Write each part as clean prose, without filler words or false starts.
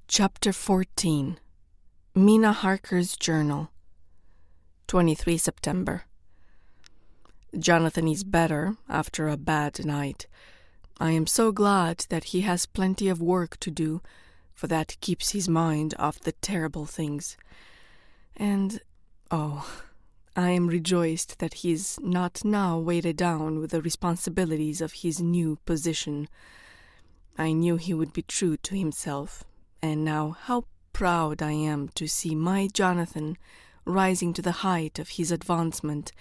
Chapter 14 Mina Harker's Journal 23 September. Jonathan is better after a bad night. I am so glad that he has plenty of work to do, for that keeps his mind off the terrible things. And, I am rejoiced that he is not now weighted down with the responsibilities of his new position. I knew he would be true to himself. And now how proud I am to see my Jonathan rising to the height of his advancement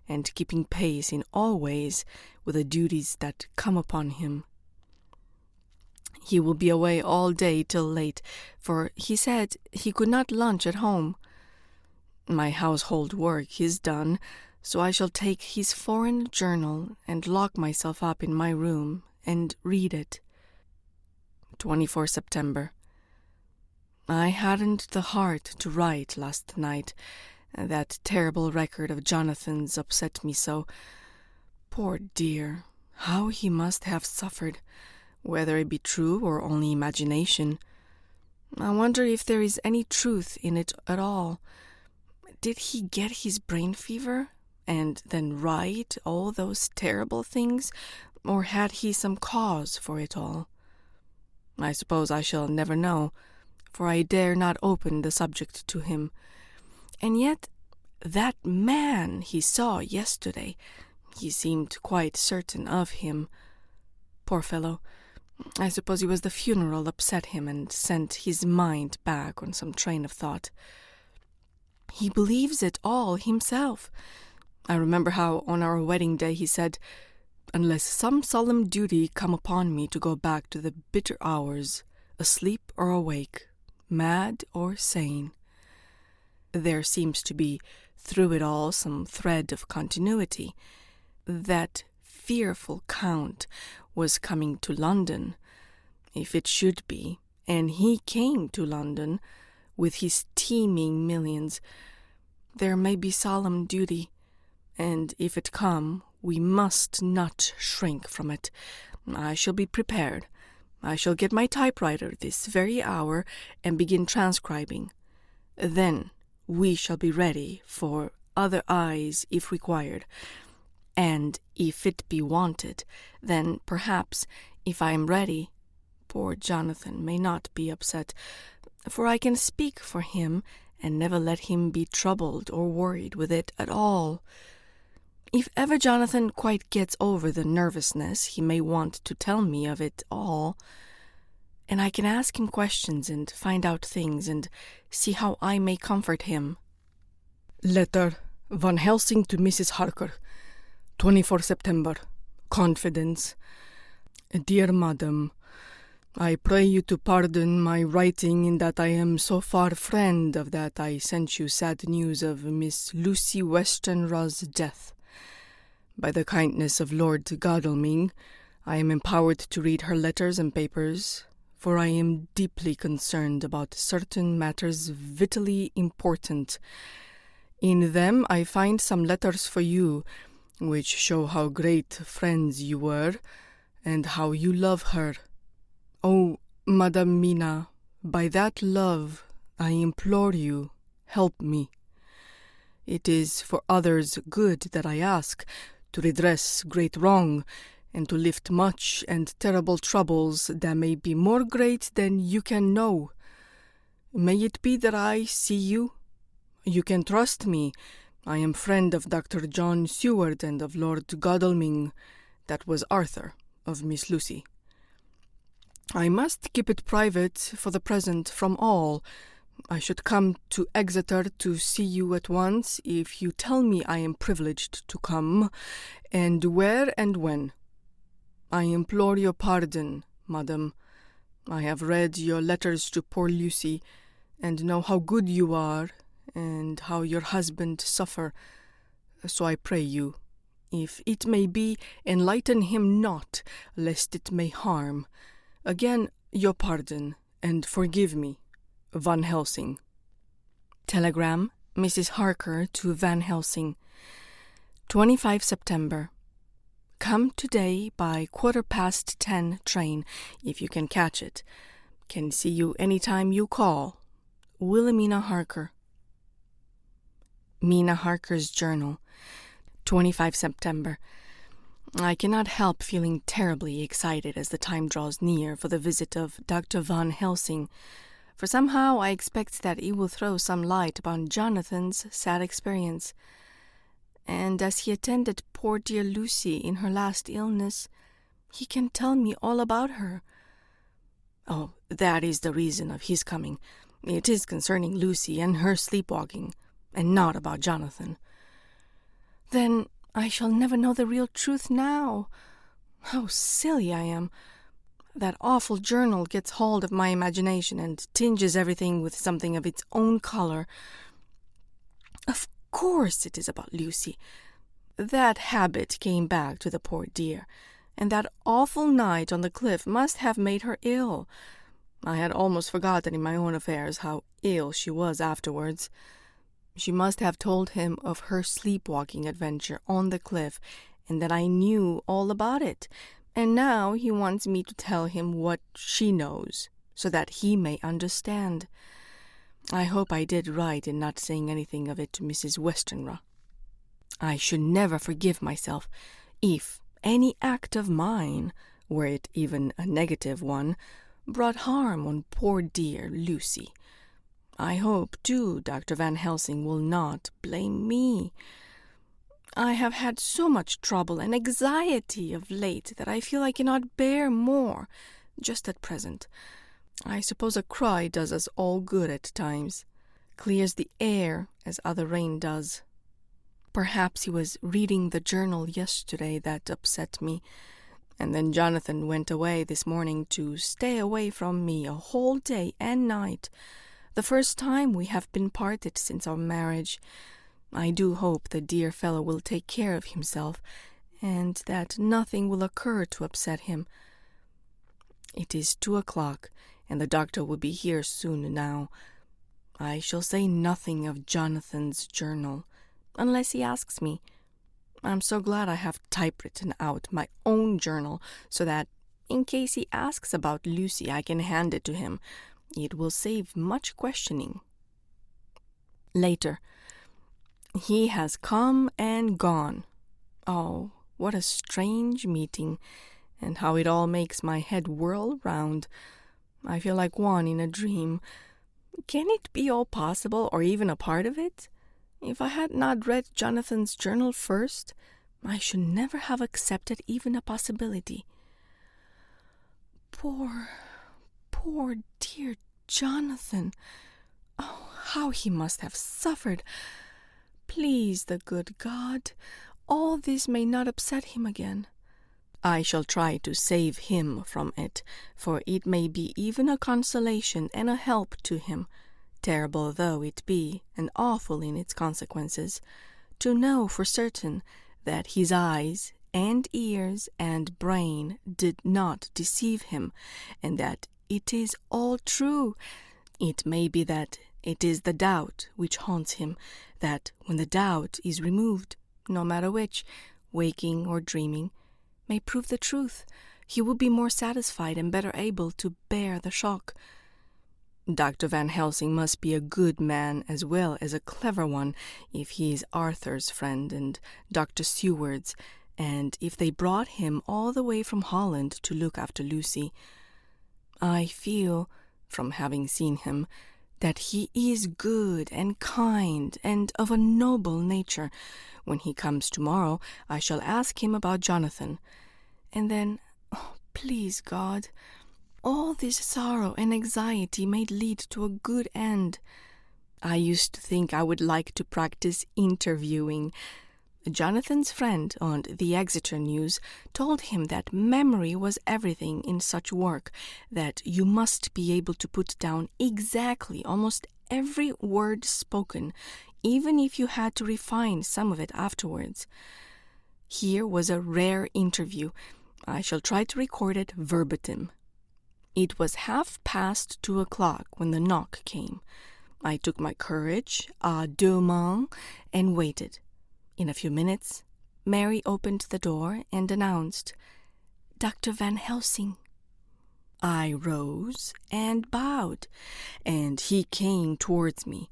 and keeping pace in all ways with the duties that come upon him. He will be away all day till late, for he said he could not lunch at home. My household work is done, so I shall take his foreign journal and lock myself up in my room and read it. 24 September. I hadn't the heart to write last night. That terrible record of Jonathan's upset me so. Poor dear, how he must have suffered, whether it be true or only imagination. I wonder if there is any truth in it at all. Did he get his brain fever and then write all those terrible things, or had he some cause for it all? I suppose I shall never know, for I dare not open the subject to him. And yet, that man he saw yesterday, he seemed quite certain of him. Poor fellow, I suppose it was the funeral upset him and sent his mind back on some train of thought. He believes it all himself. I remember how on our wedding day he said, "Unless some solemn duty come upon me to go back to the bitter hours, asleep or awake, mad or sane." There seems to be through it all some thread of continuity. That fearful Count was coming to London, if it should be, and he came to London with his teeming millions. There may be solemn duty, and if it come, we must not shrink from it. I shall be prepared. I shall get my typewriter this very hour and begin transcribing. Then we shall be ready for other eyes if required. And if it be wanted, then perhaps, if I am ready, poor Jonathan may not be upset, for I can speak for him and never let him be troubled or worried with it at all. If ever Jonathan quite gets over the nervousness, he may want to tell me of it all, and I can ask him questions and find out things and see how I may comfort him. Letter Van Helsing to Mrs. Harker, 24 September. Confidence. Dear Madam, I pray you to pardon my writing in that I am so far friend of that I sent you sad news of Miss Lucy Westenra's death. By the kindness of Lord Godalming, I am empowered to read her letters and papers, for I am deeply concerned about certain matters vitally important. In them I find some letters for you, which show how great friends you were, and how you love her. Oh, Madam Mina, by that love I implore you, help me. It is for others' good that I ask, to redress great wrong, and to lift much and terrible troubles that may be more great than you can know. May it be that I see you? You can trust me. I am friend of Dr. John Seward and of Lord Godalming, that was Arthur, of Miss Lucy. I must keep it private for the present from all. I should come to Exeter to see you at once if you tell me I am privileged to come, and where and when. I implore your pardon, madam. I have read your letters to poor Lucy, and know how good you are, and how your husband suffer. So I pray you, if it may be, enlighten him not, lest it may harm. Again, your pardon, and forgive me. Van Helsing. Telegram, Mrs. Harker to Van Helsing. 25 September. Come today by 10:15 train, if you can catch it. Can see you anytime you call. Wilhelmina Harker. Mina Harker's Journal, 25 September. I cannot help feeling terribly excited as the time draws near for the visit of Dr. Van Helsing, for somehow I expect that he will throw some light upon Jonathan's sad experience. And as he attended poor dear Lucy in her last illness, he can tell me all about her. Oh, that is the reason of his coming. It is concerning Lucy and her sleepwalking, and not about Jonathan. Then I shall never know the real truth now. How silly I am. That awful journal gets hold of my imagination and tinges everything with something of its own color. Of course it is about Lucy. That habit came back to the poor dear, and that awful night on the cliff must have made her ill. I had almost forgotten in my own affairs how ill she was afterwards. She must have told him of her sleepwalking adventure on the cliff, and that I knew all about it, and now he wants me to tell him what she knows, so that he may understand. I hope I did right in not saying anything of it to Mrs. Westenra. I should never forgive myself if any act of mine, were it even a negative one, brought harm on poor dear Lucy. I hope, too, Dr. Van Helsing will not blame me. I have had so much trouble and anxiety of late that I feel I cannot bear more, just at present. I suppose a cry does us all good at times, clears the air as other rain does. Perhaps he was reading the journal yesterday that upset me, and then Jonathan went away this morning to stay away from me a whole day and night, the first time we have been parted since our marriage. I do hope the dear fellow will take care of himself, and that nothing will occur to upset him. It is 2:00, and the doctor will be here soon now. I shall say nothing of Jonathan's journal, unless he asks me. I'm so glad I have typewritten out my own journal, so that, in case he asks about Lucy, I can hand it to him. It will save much questioning. Later. He has come and gone. Oh, what a strange meeting, and how it all makes my head whirl round. I feel like one in a dream. Can it be all possible, or even a part of it? If I had not read Jonathan's journal first, I should never have accepted even a possibility. Poor dear Jonathan. Oh, how he must have suffered. Please, the good God, all this may not upset him again. I shall try to save him from it, for it may be even a consolation and a help to him, terrible though it be, and awful in its consequences, to know for certain that his eyes and ears and brain did not deceive him, and that it is all true. It may be that it is the doubt which haunts him, that when the doubt is removed, no matter which, waking or dreaming, may prove the truth, he will be more satisfied and better able to bear the shock. Dr. Van Helsing must be a good man as well as a clever one, if he is Arthur's friend and Dr. Seward's, and if they brought him all the way from Holland to look after Lucy. I feel, from having seen him, that he is good and kind and of a noble nature. When he comes tomorrow, I shall ask him about Jonathan. And then, oh, please God, all this sorrow and anxiety may lead to a good end. I used to think I would like to practice interviewing. Jonathan's friend on the Exeter News told him that memory was everything in such work, that you must be able to put down exactly almost every word spoken, even if you had to refine some of it afterwards. Here was a rare interview. I shall try to record it verbatim. It was 2:30 when the knock came. I took my courage à deux mains and waited. In a few minutes, Mary opened the door and announced, "Dr. Van Helsing." I rose and bowed, and he came towards me,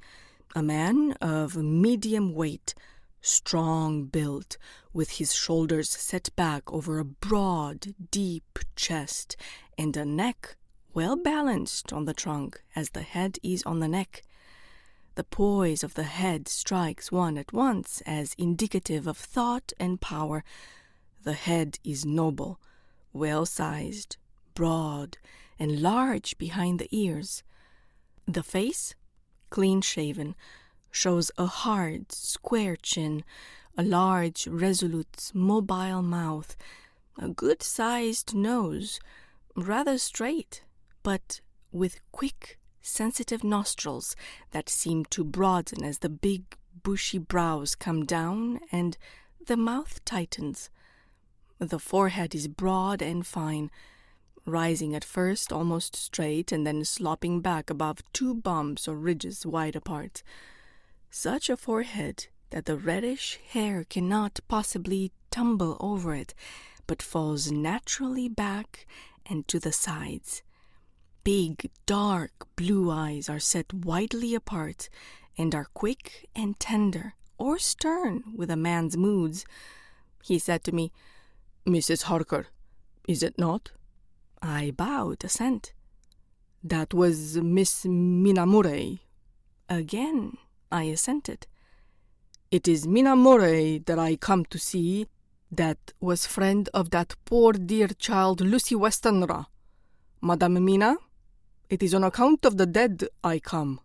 a man of medium weight, strong built, with his shoulders set back over a broad, deep chest, and a neck well balanced on the trunk as the head is on the neck. The poise of the head strikes one at once as indicative of thought and power. The head is noble, well-sized, broad, and large behind the ears. The face, clean-shaven, shows a hard, square chin, a large, resolute, mobile mouth, a good-sized nose, rather straight, but with quick, sensitive nostrils that seem to broaden as the big, bushy brows come down and the mouth tightens. The forehead is broad and fine, rising at first almost straight and then slopping back above two bumps or ridges wide apart. Such a forehead that the reddish hair cannot possibly tumble over it, but falls naturally back and to the sides. Big, dark blue eyes are set widely apart and are quick and tender or stern with a man's moods. He said to me, "Mrs. Harker, is it not?" I bowed assent. "That was Miss Minamore." Again I assented. "It is Minamore that I come to see, that was friend of that poor dear child Lucy Westenra. Madame Mina, it is on account of the dead I come."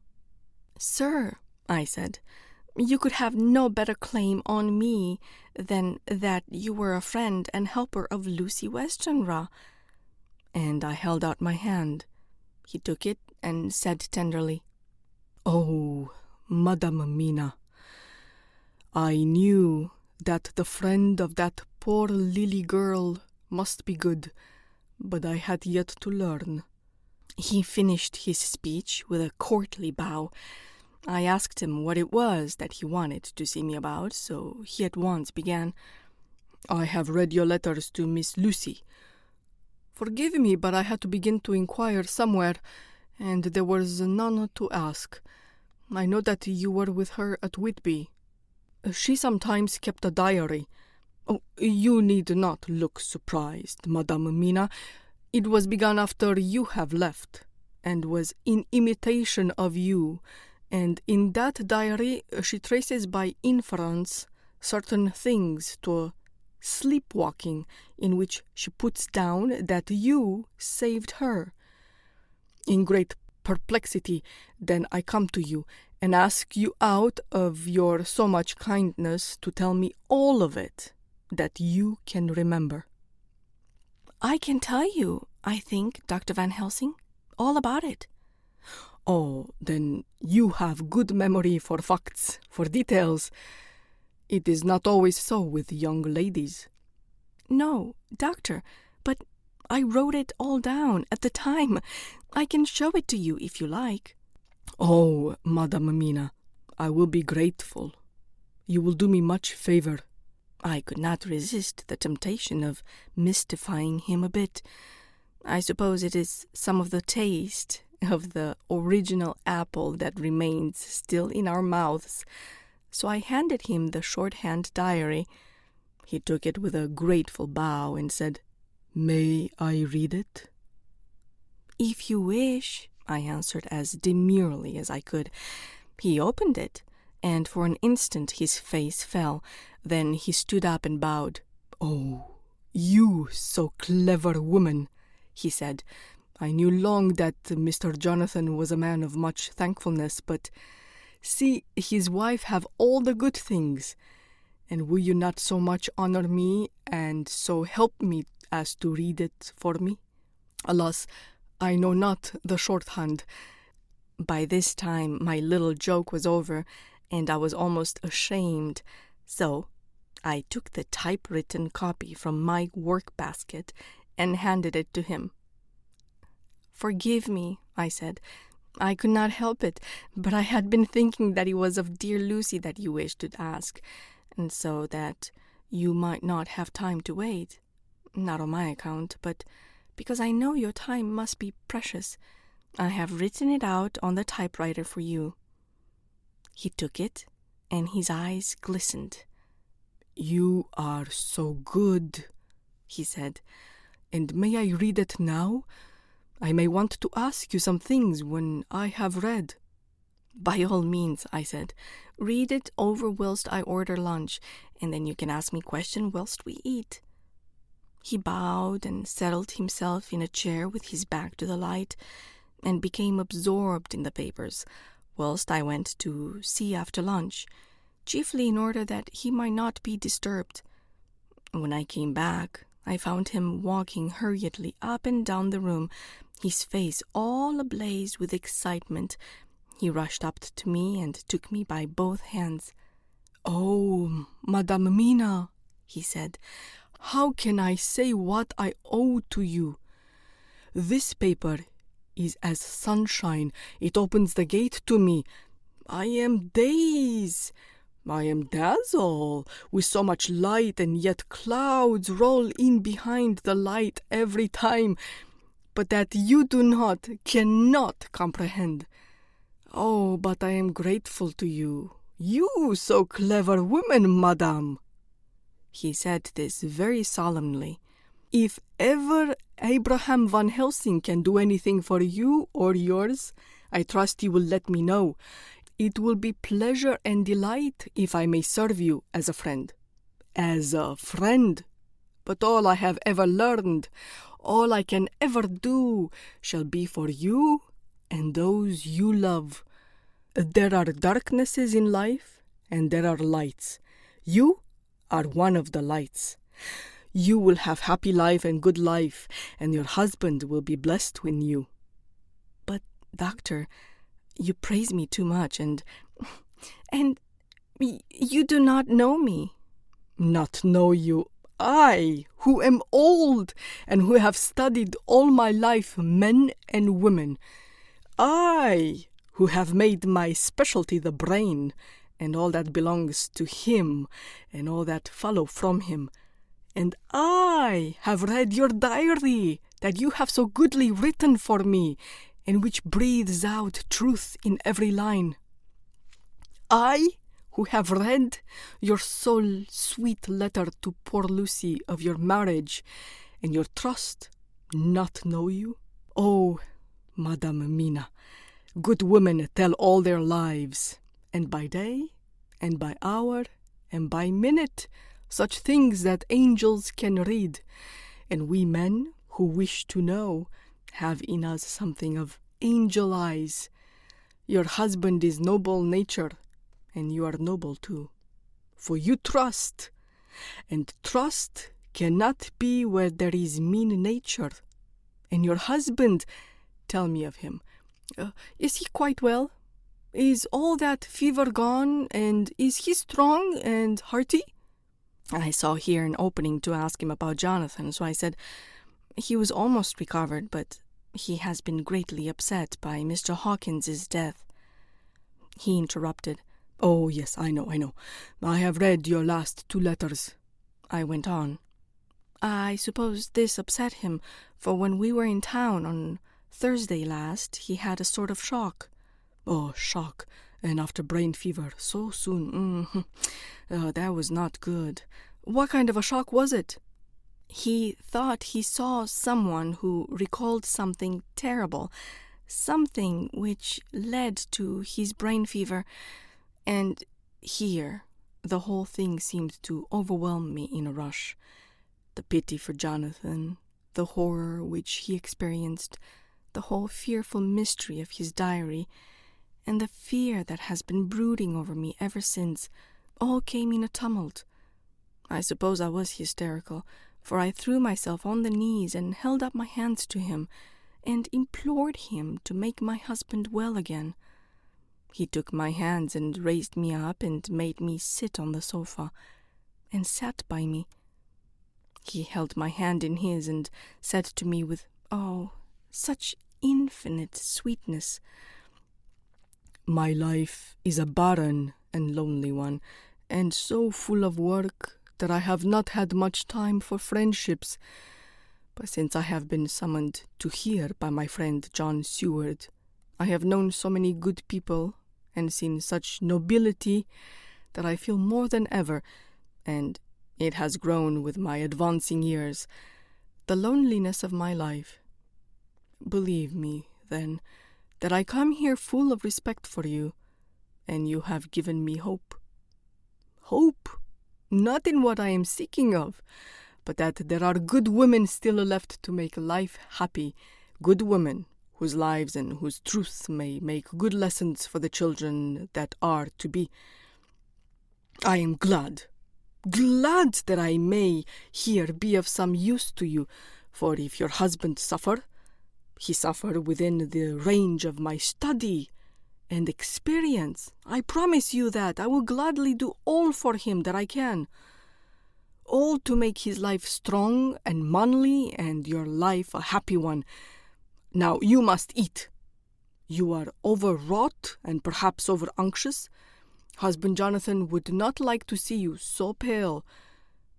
"Sir," I said, "you could have no better claim on me than that you were a friend and helper of Lucy Westenra." And I held out my hand. He took it and said tenderly, "Oh, Madame Mina, I knew that the friend of that poor Lily girl must be good, but I had yet to learn." He finished his speech with a courtly bow. I asked him what it was that he wanted to see me about, so he at once began. "I have read your letters to Miss Lucy. Forgive me, but I had to begin to inquire somewhere, and there was none to ask. I know that you were with her at Whitby. She sometimes kept a diary. Oh, you need not look surprised, Madame Mina. It was begun after you have left, and was in imitation of you, and in that diary she traces by inference certain things to sleepwalking, in which she puts down that you saved her. In great perplexity, then I come to you, and ask you out of your so much kindness to tell me all of it that you can remember." "I can tell you, I think, Dr. Van Helsing, all about it." "Oh, then you have good memory for facts, for details. It is not always so with young ladies." "No, doctor, but I wrote it all down at the time. I can show it to you if you like." "Oh, Madame Mina, I will be grateful. You will do me much favor." I could not resist the temptation of mystifying him a bit. I suppose it is some of the taste of the original apple that remains still in our mouths. So I handed him the shorthand diary. He took it with a grateful bow and said, "May I read it?" "If you wish," I answered as demurely as I could. He opened it, and for an instant his face fell. Then he stood up and bowed. "Oh, you so clever woman," he said. "I knew long that Mr. Jonathan was a man of much thankfulness, but see his wife have all the good things. And will you not so much honor me, and so help me as to read it for me? Alas, I know not the shorthand." By this time my little joke was over, and I was almost ashamed. So I took the typewritten copy from my work-basket and handed it to him. "Forgive me," I said. "I could not help it, but I had been thinking that it was of dear Lucy that you wished to ask, and so that you might not have time to wait. Not on my account, but because I know your time must be precious. I have written it out on the typewriter for you." He took it, and his eyes glistened. "You are so good," he said. "And may I read it now? I may want to ask you some things when I have read." "By all means," I said. "Read it over whilst I order lunch, and then you can ask me questions whilst we eat." He bowed and settled himself in a chair with his back to the light, and became absorbed in the papers, whilst I went to see after lunch, chiefly in order that he might not be disturbed. When I came back, I found him walking hurriedly up and down the room, his face all ablaze with excitement. He rushed up to me and took me by both hands. "Oh, Madame Mina," he said, "how can I say what I owe to you? This paper is as sunshine. It opens the gate to me. I am dazed. I am dazzled with so much light, and yet clouds roll in behind the light every time, but that you cannot comprehend. Oh, but I am grateful to you. You, so clever woman, madame." He said this very solemnly. "If ever Abraham Van Helsing can do anything for you or yours, I trust you will let me know. It will be pleasure and delight if I may serve you as a friend." As a friend. But all I have ever learned, all I can ever do, shall be for you and those you love. There are darknesses in life, and there are lights. You are one of the lights. You will have happy life and good life, and your husband will be blessed in you." "But, doctor, you praise me too much, and you do not know me." "Not know you? I, who am old, and who have studied all my life men and women. I, who have made my specialty the brain, and all that belongs to him, and all that follow from him. And I have read your diary that you have so goodly written for me, and which breathes out truth in every line. I, who have read your so sweet letter to poor Lucy of your marriage, and your trust, not know you. Oh, Madame Mina, good women tell all their lives, and by day, and by hour, and by minute, such things that angels can read, and we men who wish to know have in us something of angel eyes. Your husband is noble nature, and you are noble too, for you trust, and trust cannot be where there is mean nature. And your husband, tell me of him. Is he quite well? Is all that fever gone, and is he strong and hearty?" I saw here an opening to ask him about Jonathan, so I said, "He was almost recovered, but he has been greatly upset by Mr. Hawkins's death." He interrupted. "Oh, yes, I know. I have read your last 2 letters." I went on. "I suppose this upset him, for when we were in town on Thursday last, he had a sort of shock." "Oh, shock, and after brain fever, so soon. That was not good." "What kind of a shock was it?" "He thought he saw someone who recalled something terrible, something which led to his brain fever, and here the whole thing seemed to overwhelm me in a rush. The pity for Jonathan, the horror which he experienced, the whole fearful mystery of his diary, and the fear that has been brooding over me ever since, all came in a tumult. I suppose I was hysterical, for I threw myself on the knees and held up my hands to him, and implored him to make my husband well again. He took my hands and raised me up and made me sit on the sofa, and sat by me. He held my hand in his and said to me with, such infinite sweetness, "My life is a barren and lonely one, and so full of work that I have not had much time for friendships. But since I have been summoned to here by my friend John Seward, I have known so many good people and seen such nobility that I feel more than ever, and it has grown with my advancing years, the loneliness of my life. Believe me, then, that I come here full of respect for you, and you have given me hope. Hope, not in what I am seeking of, but that there are good women still left to make life happy, good women whose lives and whose truths may make good lessons for the children that are to be. I am glad that I may here be of some use to you, for if your husband suffer, he suffer within the range of my study and experience. I promise you that I will gladly do all for him that I can, all to make his life strong and manly and your life a happy one. Now you must eat. You are overwrought and perhaps over-anxious. Husband Jonathan would not like to see you so pale.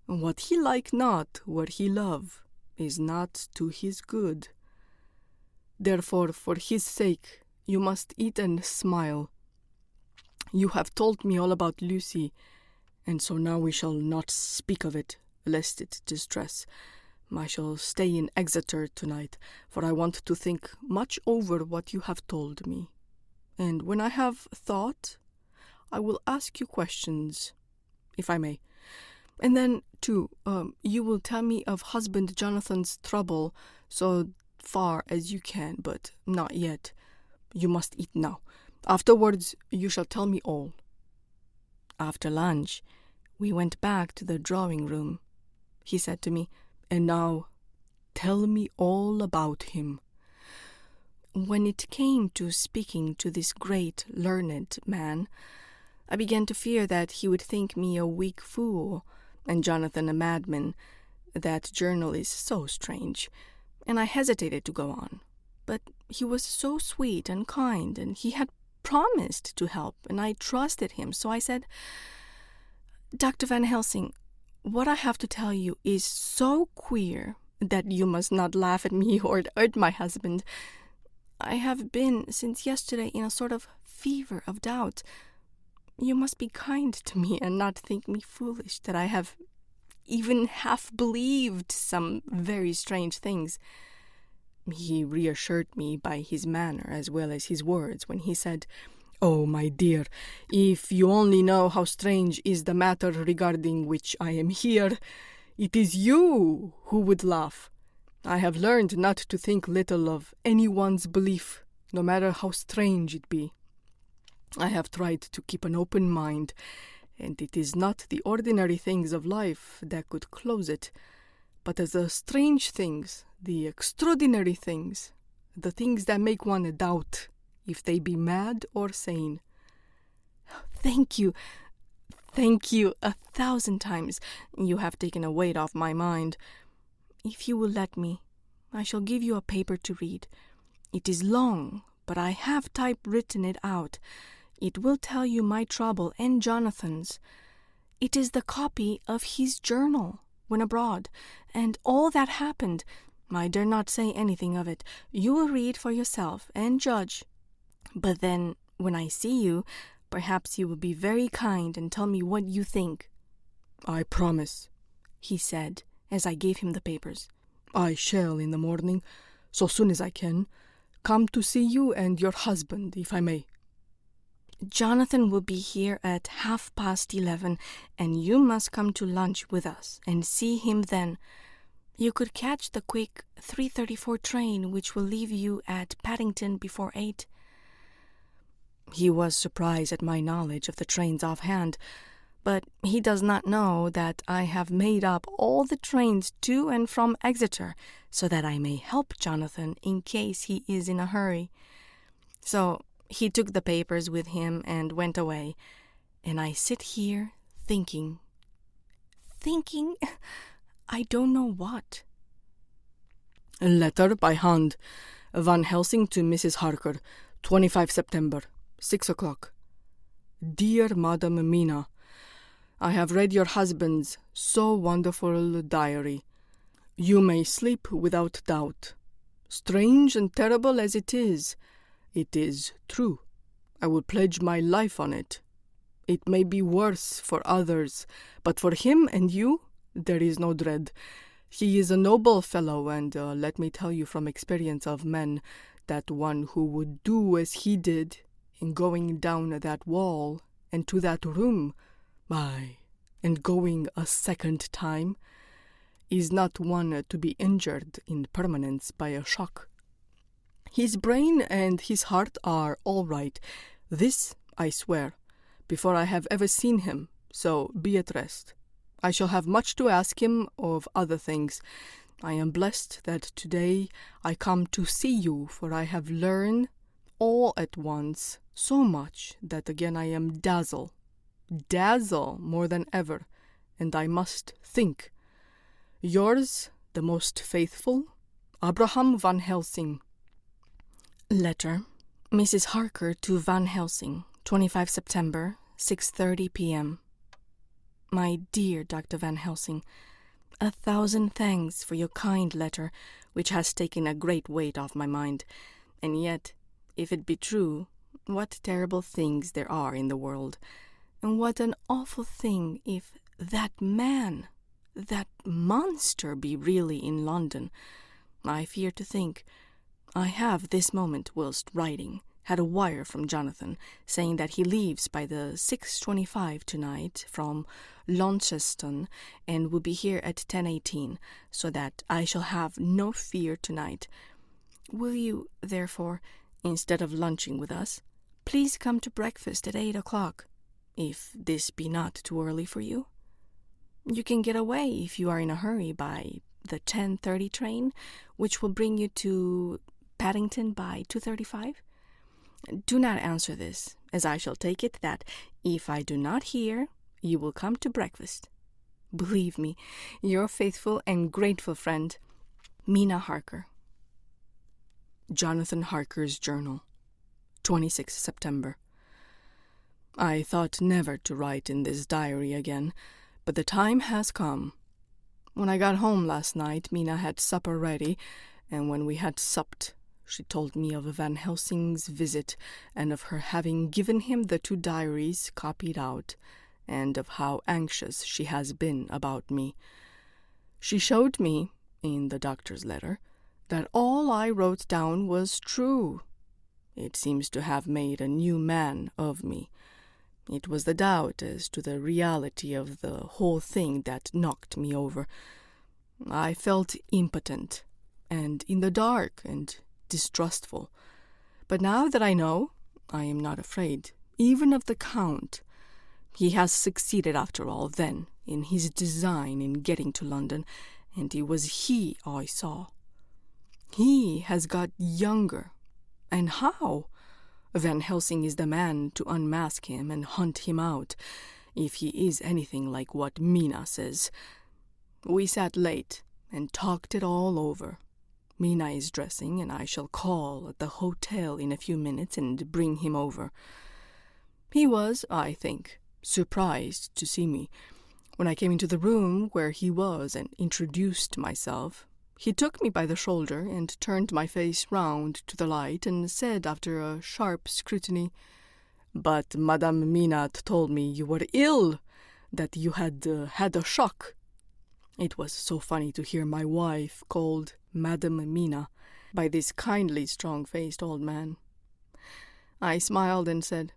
What he like not, what he love, is not to his good. Therefore, for his sake, you must eat and smile. You have told me all about Lucy, and so now we shall not speak of it, lest it distress. I shall stay in Exeter tonight, for I want to think much over what you have told me. And when I have thought, I will ask you questions, if I may. And then, too, you will tell me of husband Jonathan's trouble so far as you can, but not yet. You must eat now. Afterwards, you shall tell me all. After lunch, we went back to the drawing-room. He said to me, "And now, tell me all about him." When it came to speaking to this great, learned man, I began to fear that he would think me a weak fool, and Jonathan a madman. That journal is so strange, and I hesitated to go on. But he was so sweet and kind, and he had promised to help, and I trusted him. So I said, "Dr. Van Helsing, what I have to tell you is so queer that you must not laugh at me or at my husband. I have been since yesterday in a sort of fever of doubt. You must be kind to me and not think me foolish that I have even half believed some very strange things." He reassured me by his manner as well as his words when he said, "Oh, my dear, if you only know how strange is the matter regarding which I am here, it is you who would laugh. I have learned not to think little of anyone's belief, no matter how strange it be. I have tried to keep an open mind, and it is not the ordinary things of life that could close it, but as the strange things, the extraordinary things, the things that make one doubt if they be mad or sane." Thank you 1,000 times. You have taken a weight off my mind. If you will let me, I shall give you a paper to read. It is long, but I have typewritten it out. It will tell you my trouble and Jonathan's. It is the copy of his journal when abroad, and all that happened. I dare not say anything of it. You will read for yourself and judge. But then, when I see you, perhaps you will be very kind and tell me what you think." "I promise," he said, as I gave him the papers. "I shall in the morning, so soon as I can, come to see you and your husband, if I may." "Jonathan will be here at 11:30, and you must come to lunch with us and see him then. You could catch the quick 3:34 train, which will leave you at Paddington before 8. He was surprised at my knowledge of the trains offhand, but he does not know that I have made up all the trains to and from Exeter, so that I may help Jonathan in case he is in a hurry. So he took the papers with him and went away, and I sit here thinking, I don't know what." Letter by hand. Van Helsing to Mrs. Harker, 25 September, 6 o'clock. Dear Madam Mina, I have read your husband's so wonderful diary. You may sleep without doubt. Strange and terrible as it is true. I will pledge my life on it. It may be worse for others, but for him and you, there is no dread. He is a noble fellow, and let me tell you from experience of men, that one who would do as he did in going down that wall and to that room, and going a second time, is not one to be injured in permanence by a shock. His brain and his heart are all right. This I swear, before I have ever seen him, so be at rest. I shall have much to ask him of other things. I am blessed that today I come to see you, for I have learned all at once so much that again I am dazzle more than ever, and I must think. Yours, the most faithful, Abraham Van Helsing. Letter, Mrs. Harker to Van Helsing, 25 September, 6:30 p.m. My dear Dr. Van Helsing, 1,000 thanks for your kind letter, which has taken a great weight off my mind. And yet, if it be true, what terrible things there are in the world, and what an awful thing if that man, that monster, be really in London. I fear to think. I have this moment, whilst writing, had a wire from Jonathan, saying that he leaves by the 6:25 tonight from Launceston, and will be here at 10:18, so that I shall have no fear tonight. Will you, therefore, instead of lunching with us, please come to breakfast at 8 o'clock, if this be not too early for you? You can get away, if you are in a hurry, by the 10:30 train, which will bring you to Paddington by 2:35. Do not answer this, as I shall take it that, if I do not hear, you will come to breakfast. Believe me, your faithful and grateful friend, Mina Harker. Jonathan Harker's Journal, 26 September. I thought never to write in this diary again, but the time has come. When I got home last night, Mina had supper ready, and when we had supped, she told me of Van Helsing's visit, and of her having given him the 2 diaries copied out, and of how anxious she has been about me. She showed me, in the doctor's letter, that all I wrote down was true. It seems to have made a new man of me. It was the doubt as to the reality of the whole thing that knocked me over. I felt impotent, and in the dark, and distrustful. But now that I know, I am not afraid, even of the Count. He has succeeded, after all, then, in his design in getting to London, and it was he I saw. He has got younger. And how? Van Helsing is the man to unmask him and hunt him out, if he is anything like what Mina says. We sat late and talked it all over. Mina is dressing, and I shall call at the hotel in a few minutes and bring him over. He was, I think, surprised to see me. When I came into the room where he was and introduced myself, he took me by the shoulder and turned my face round to the light and said, after a sharp scrutiny, "But Madame Mina told me you were ill, that you had had a shock." It was so funny to hear my wife called Madame Mina by this kindly, strong-faced old man. I smiled and said,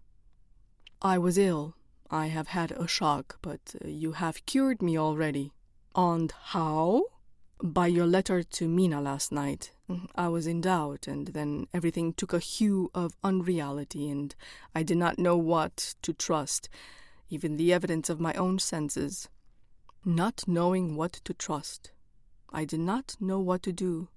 "I was ill. I have had a shock, but you have cured me already." "And how?" "By your letter to Mina last night. I was in doubt, and then everything took a hue of unreality, and I did not know what to trust, even the evidence of my own senses. Not knowing what to trust, I did not know what to do,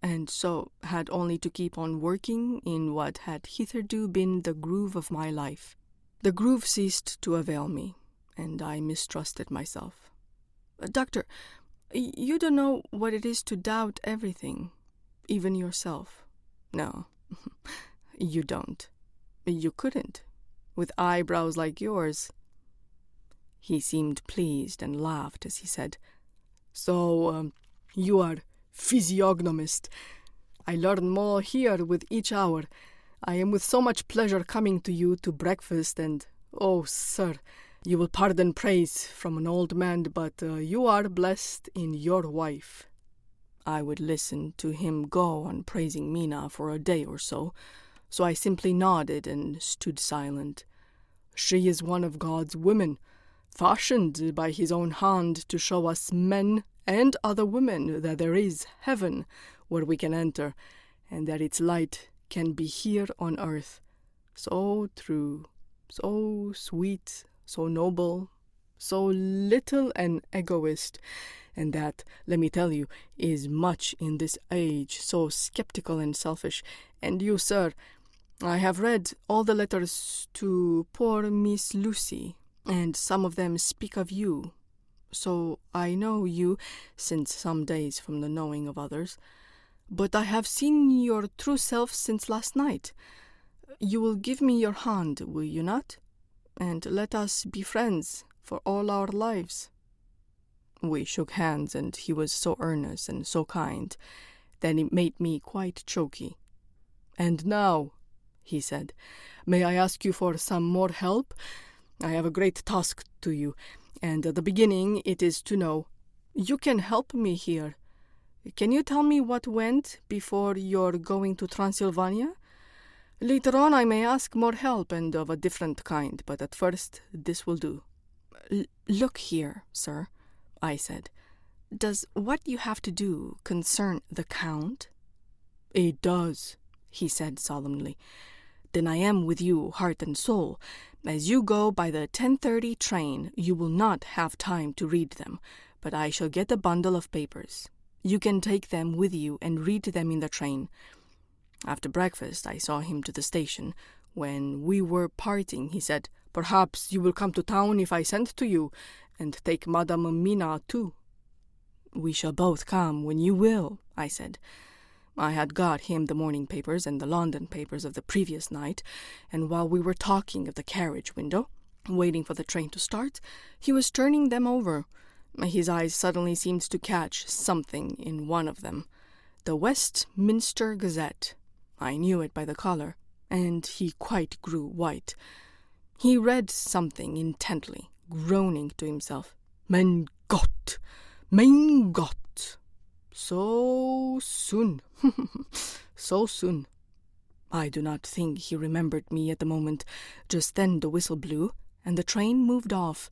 and so had only to keep on working in what had hitherto been the groove of my life. The groove ceased to avail me, and I mistrusted myself. Doctor, you don't know what it is to doubt everything, even yourself. No, you don't. You couldn't, with eyebrows like yours." He seemed pleased and laughed as he said, "So, You are physiognomist. I learn more here with each hour. I am with so much pleasure coming to you to breakfast, and, oh, sir, you will pardon praise from an old man, but you are blessed in your wife." I would listen to him go on praising Mina for a day or so I simply nodded and stood silent. "She is one of God's women, fashioned by his own hand to show us men and other women that there is heaven where we can enter, and that its light can be here on earth. So true, so sweet, so noble, so little an egoist, and that, let me tell you, is much in this age, so skeptical and selfish. And you, sir, I have read all the letters to poor Miss Lucy, and some of them speak of you. So I know you since some days from the knowing of others. But I have seen your true self since last night. You will give me your hand, will you not? And let us be friends for all our lives." We shook hands, and he was so earnest and so kind that it made me quite choky. "And now," he said, "may I ask you for some more help? I have a great task to you, and at the beginning it is to know. You can help me here. Can you tell me what went before your going to Transylvania? Later on I may ask more help and of a different kind, but at first this will do." "Look here, sir," I said. "Does what you have to do concern the Count?" "It does," he said solemnly. "Then I am with you, heart and soul. As you go by the 10:30 train, you will not have time to read them, but I shall get a bundle of papers. You can take them with you and read them in the train." After breakfast, I saw him to the station. When we were parting, he said, "Perhaps you will come to town if I send to you, and take Madame Mina too." "We shall both come when you will," I said. I had got him the morning papers and the London papers of the previous night, and while we were talking at the carriage window, waiting for the train to start, he was turning them over. His eyes suddenly seemed to catch something in one of them. The Westminster Gazette. I knew it by the color, and he quite grew white. He read something intently, groaning to himself. "Mein Gott! Mein Gott! So soon! So soon!" I do not think he remembered me at the moment. Just then the whistle blew, and the train moved off.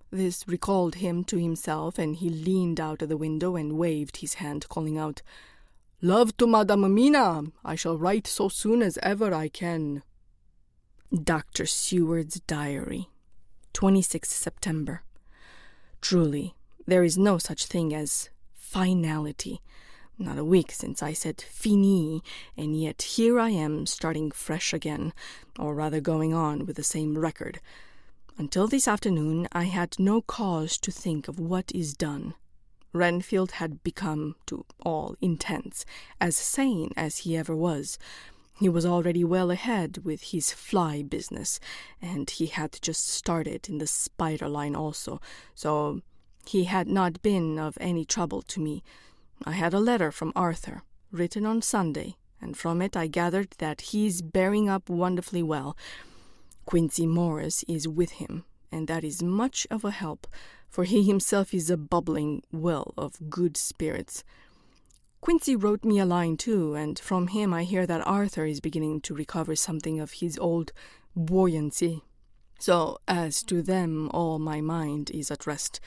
This recalled him to himself, and he leaned out of the window and waved his hand, calling out, "Love to Madame Mina! I shall write so soon as ever I can." Dr. Seward's Diary, 26th September. Truly, there is no such thing as finality. Not a week since I said fini, and yet here I am starting fresh again, or rather going on with the same record. Until this afternoon I had no cause to think of what is done. Renfield had become, to all intents, as sane as he ever was. He was already well ahead with his fly business, and he had just started in the spider line also, so he had not been of any trouble to me. I had a letter from Arthur, written on Sunday, and from it I gathered that he's bearing up wonderfully well. Quincy Morris is with him, and that is much of a help, for he himself is a bubbling well of good spirits. Quincy wrote me a line too, and from him I hear that Arthur is beginning to recover something of his old buoyancy. So as to them all my mind is at rest.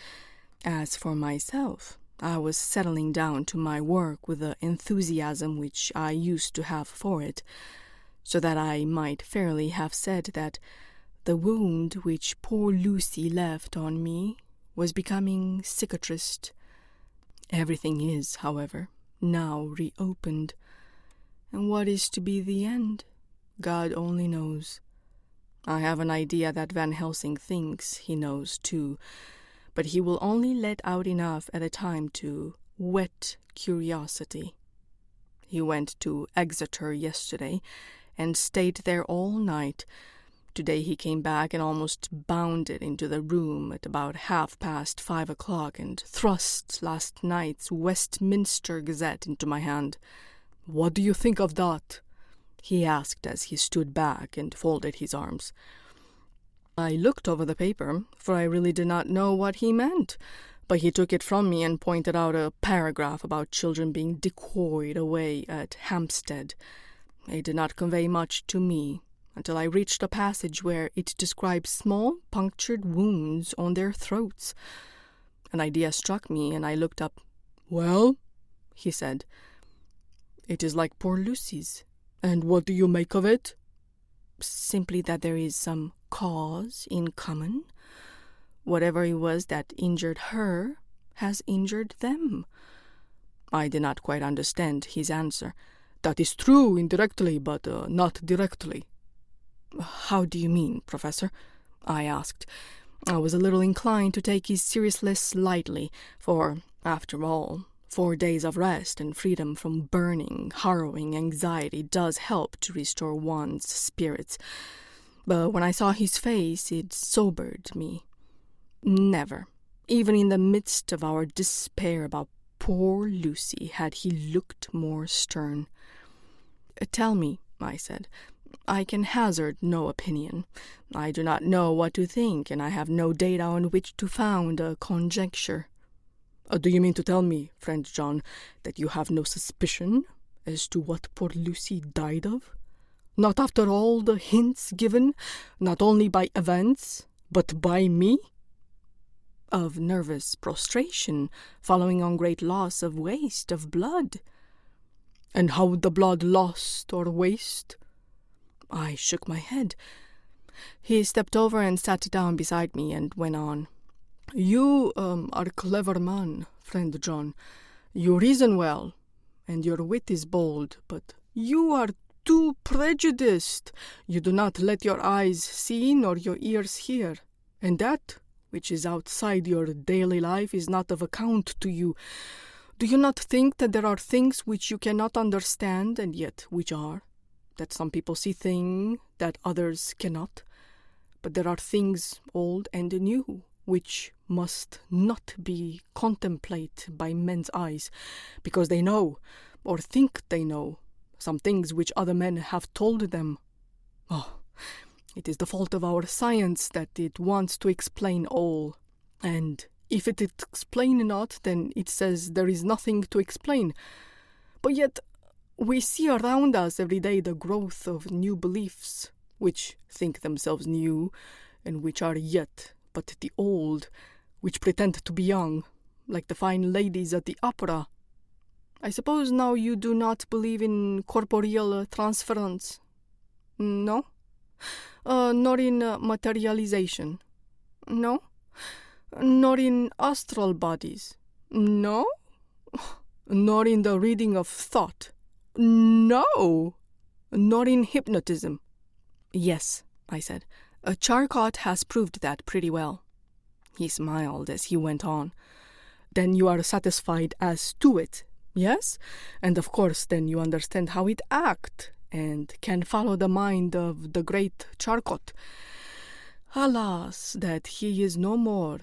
As for myself, I was settling down to my work with the enthusiasm which I used to have for it, so that I might fairly have said that the wound which poor Lucy left on me was becoming cicatrised. Everything is, however, now reopened, and what is to be the end, God only knows. I have an idea that Van Helsing thinks he knows too, but he will only let out enough at a time to whet curiosity. He went to Exeter yesterday, and stayed there all night. Today he came back and almost bounded into the room at about 5:30 and thrust last night's Westminster Gazette into my hand. "What do you think of that?" he asked as he stood back and folded his arms. I looked over the paper, for I really did not know what he meant, but he took it from me and pointed out a paragraph about children being decoyed away at Hampstead. It did not convey much to me until I reached a passage where it described small punctured wounds on their throats. An idea struck me, and I looked up. "Well?" he said. "It is like poor Lucy's." "And what do you make of it?" "Simply that there is some cause in common. Whatever it was that injured her has injured them." I did not quite understand his answer. "That is true indirectly, but not directly." "How do you mean, Professor?" I asked. I was a little inclined to take his seriousness lightly, for, after all, 4 days of rest and freedom from burning, harrowing anxiety does help to restore one's spirits. But when I saw his face, it sobered me. Never, even in the midst of our despair about poor Lucy, had he looked more stern. "Tell me," I said. "I can hazard no opinion. I do not know what to think, and I have no data on which to found a conjecture." "Do you mean to tell me, friend John, that you have no suspicion as to what poor Lucy died of? Not after all the hints given, not only by events, but by me?" "Of nervous prostration, following on great loss of waste of blood." "And how the blood lost or waste?" I shook my head. He stepped over and sat down beside me and went on. "You are a clever man, friend John. You reason well, and your wit is bold, but you are too prejudiced. You do not let your eyes see nor your ears hear, and that which is outside your daily life is not of account to you. Do you not think that there are things which you cannot understand, and yet which are? That some people see things that others cannot? But there are things old and new which must not be contemplated by men's eyes, because they know, or think they know, some things which other men have told them. Oh, it is the fault of our science that it wants to explain all, and if it explain not, then it says there is nothing to explain. But yet we see around us every day the growth of new beliefs, which think themselves new, and which are yet but the old, which pretend to be young, like the fine ladies at the opera. I suppose now you do not believe in corporeal transference? No? Nor in materialization? No? Nor in astral bodies? No? Nor in the reading of thought? No! Nor in hypnotism? Yes, I said. Charcot has proved that pretty well. He smiled as he went on. Then you are satisfied as to it, yes? And of course then you understand how it acts, and can follow the mind of the great Charcot. Alas, that he is no more,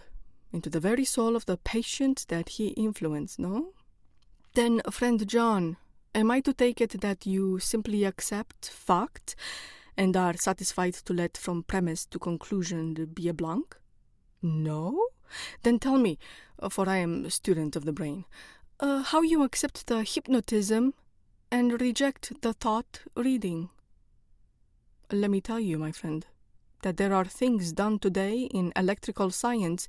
into the very soul of the patient that he influenced, no? Then, friend John, am I to take it that you simply accept fact, and are satisfied to let from premise to conclusion be a blank? No? Then tell me, for I am a student of the brain, how you accept the hypnotism and reject the thought reading. Let me tell you, my friend, that there are things done today in electrical science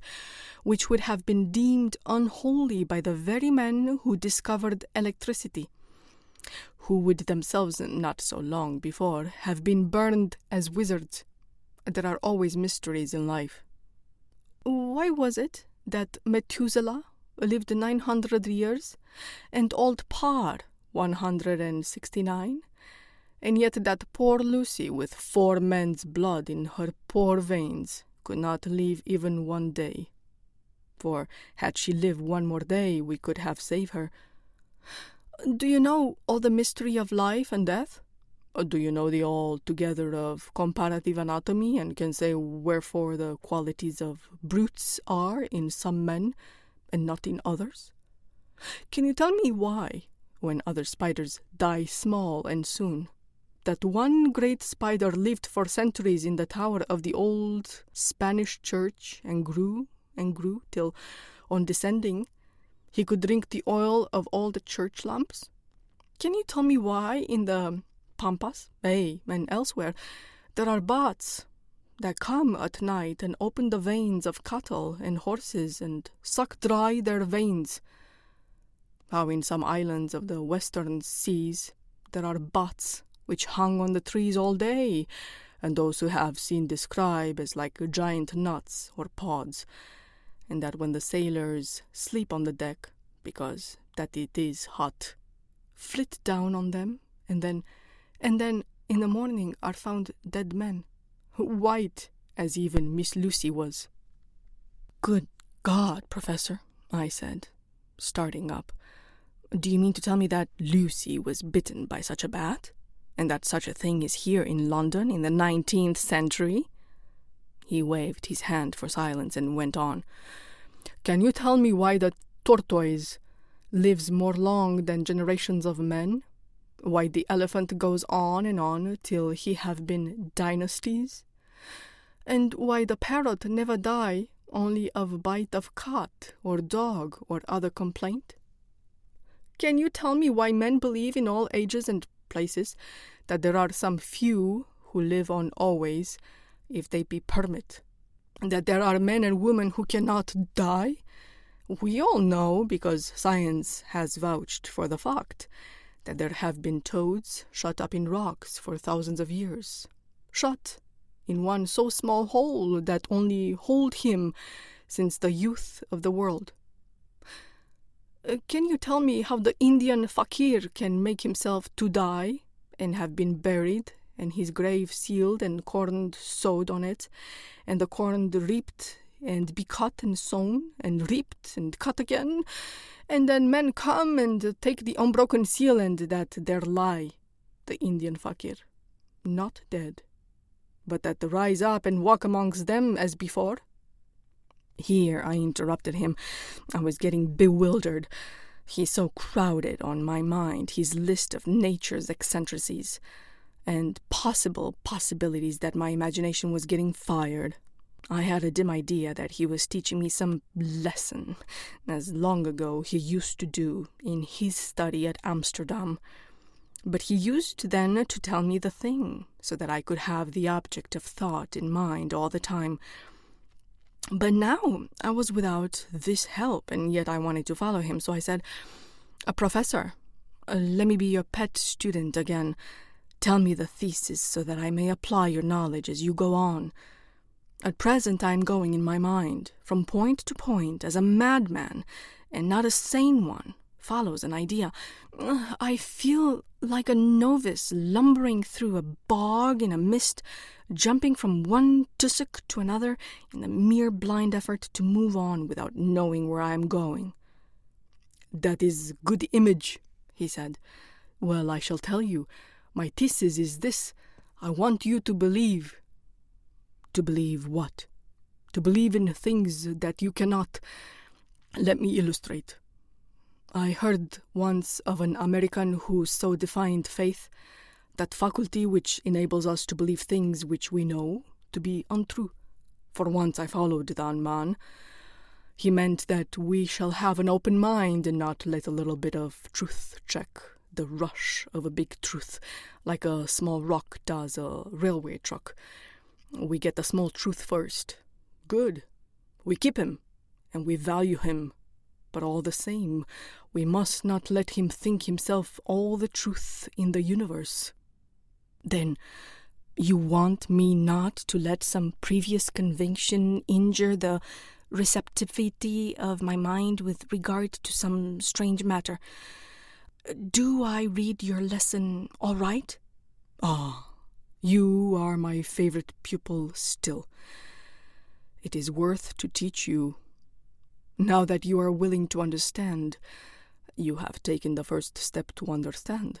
which would have been deemed unholy by the very men who discovered electricity, who would themselves not so long before have been burned as wizards. There are always mysteries in life. Why was it that Methuselah lived 900 years and old Parr 169, and yet that poor Lucy with 4 men's blood in her poor veins could not live even 1 day? For had she lived 1 more day, we could have saved her. Do you know all the mystery of life and death? Do you know the altogether of comparative anatomy, and can say wherefore the qualities of brutes are in some men and not in others? Can you tell me why, when other spiders die small and soon, that one great spider lived for centuries in the tower of the old Spanish church and grew till, on descending, he could drink the oil of all the church lamps? Can you tell me why in the Pampas, and elsewhere, there are bats that come at night and open the veins of cattle and horses and suck dry their veins? How in some islands of the western seas there are bats which hung on the trees all day, and those who have seen describe as like giant nuts or pods, and that when the sailors sleep on the deck, because that it is hot, flit down on them, and then in the morning are found dead men, white as even Miss Lucy was. Good God, Professor, I said, starting up. Do you mean to tell me that Lucy was bitten by such a bat? And that such a thing is here in London in the 19th century? He waved his hand for silence and went on. Can you tell me why the tortoise lives more long than generations of men? Why the elephant goes on till he have been dynasties? And why the parrot never die only of bite of cat or dog or other complaint? Can you tell me why men believe in all ages and places that there are some few who live on always, if they be permit, that there are men and women who cannot die? We all know, because science has vouched for the fact, that there have been toads shut up in rocks for thousands of years, shut in one so small hole that only hold him since the youth of the world. Can you tell me how the Indian fakir can make himself to die, and have been buried, and his grave sealed and corn sowed on it, and the corn reaped, and be cut and sown, and reaped, and cut again, and then men come and take the unbroken seal, and that there lie the Indian fakir, not dead, but that rise up and walk amongst them as before? Here I interrupted him. I was getting bewildered. He so crowded on my mind his list of nature's eccentricities and possible possibilities that my imagination was getting fired. I had a dim idea that he was teaching me some lesson, as long ago he used to do in his study at Amsterdam. But he used then to tell me the thing, so that I could have the object of thought in mind all the time. But now I was without this help, and yet I wanted to follow him, so I said, Professor, let me be your pet student again. Tell me the thesis so that I may apply your knowledge as you go on. At present I am going in my mind, from point to point, as a madman, and not a sane one follows an idea. I feel like a novice lumbering through a bog in a mist, jumping from one tussock to another in the mere blind effort to move on without knowing where I am going. That is good image, he said. Well, I shall tell you. My thesis is this. I want you to believe. To believe what? To believe in things that you cannot. Let me illustrate. I heard once of an American who so defined faith, that faculty which enables us to believe things which we know to be untrue. For once I followed that man. He meant that we shall have an open mind and not let a little bit of truth check the rush of a big truth, like a small rock does a railway truck. We get the small truth first. Good. We keep him, and we value him. But all the same, we must not let him think himself all the truth in the universe. Then, you want me not to let some previous conviction injure the receptivity of my mind with regard to some strange matter. Do I read your lesson all right? Ah, you are my favorite pupil still. It is worth to teach you. Now that you are willing to understand, you have taken the first step to understand.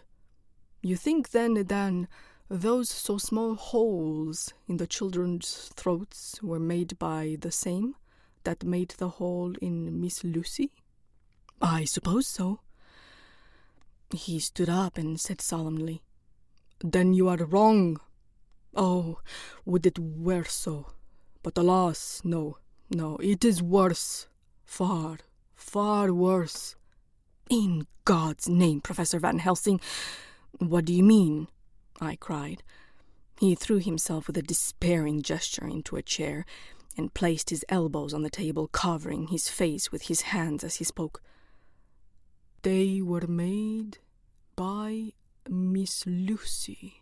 You think then Those so small holes in the children's throats were made by the same that made the hole in Miss Lucy? I suppose so. He stood up and said solemnly, Then you are wrong. Oh, would it were so. But alas, no, it is worse. Far, far worse. In God's name, Professor Van Helsing, what do you mean? I cried. He threw himself with a despairing gesture into a chair and placed his elbows on the table, covering his face with his hands as he spoke. They were made by Miss Lucy.